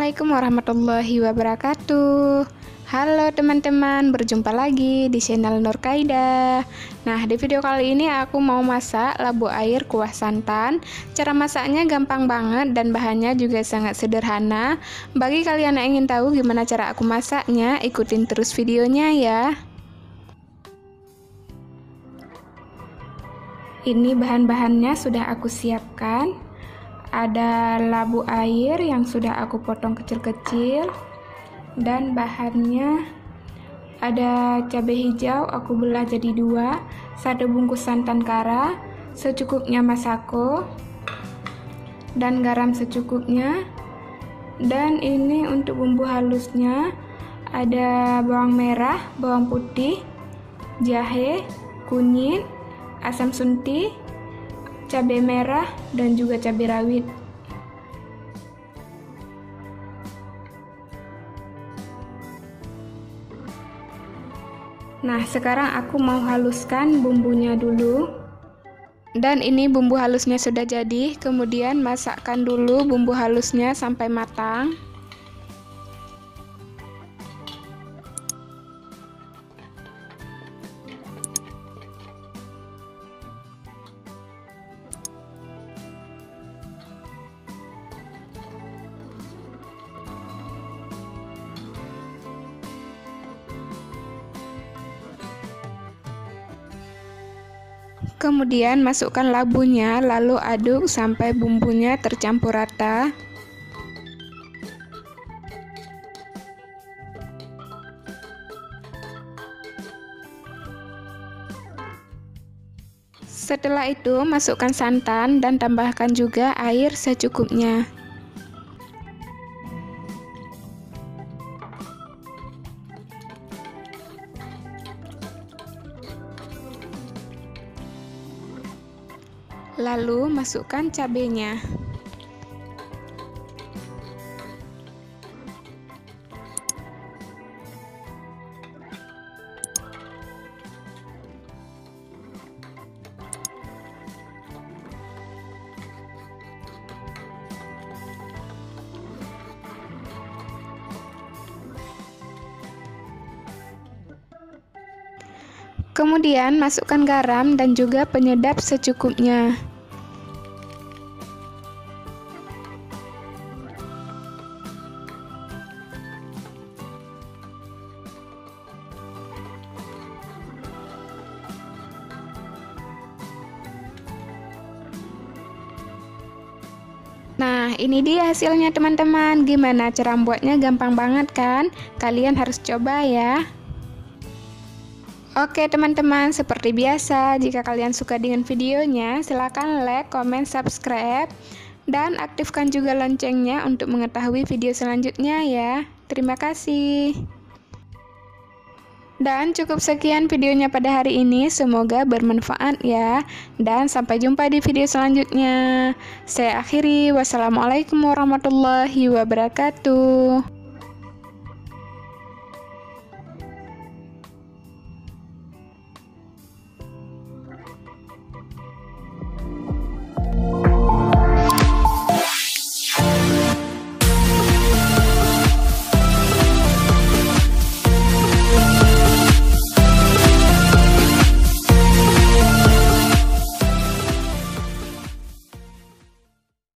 Assalamualaikum warahmatullahi wabarakatuh. Halo teman-teman, berjumpa lagi di channel Nurkaida. Nah, di video kali ini aku mau masak labu air kuah santan. Cara masaknya gampang banget dan bahannya juga sangat sederhana. Bagi kalian yang ingin tahu gimana cara aku masaknya, ikutin terus videonya ya. Ini bahan-bahannya sudah aku siapkan. Ada labu air yang sudah aku potong kecil-kecil, dan bahannya ada cabai hijau aku belah jadi 2, 1 bungkus santan kara, secukupnya masako, dan garam secukupnya. Dan ini untuk bumbu halusnya ada bawang merah, bawang putih, jahe, kunyit, asam sunti, cabai merah, dan juga cabai rawit. Nah, sekarang aku mau haluskan bumbunya dulu. Dan ini bumbu halusnya sudah jadi. Kemudian masakkan dulu bumbu halusnya sampai matang. Kemudian masukkan labunya, lalu aduk sampai bumbunya tercampur rata. Setelah itu masukkan santan dan tambahkan juga air secukupnya. Lalu masukkan cabenya. Kemudian masukkan garam dan juga penyedap secukupnya. Nah, ini dia hasilnya teman-teman. Gimana cara membuatnya? Gampang banget kan? Kalian harus coba ya. Oke teman-teman, seperti biasa, jika kalian suka dengan videonya, silahkan like, comment, subscribe, dan aktifkan juga loncengnya untuk mengetahui video selanjutnya ya. Terima kasih. Dan cukup sekian videonya pada hari ini, semoga bermanfaat ya. Dan sampai jumpa di video selanjutnya. Saya akhiri, wassalamualaikum warahmatullahi wabarakatuh.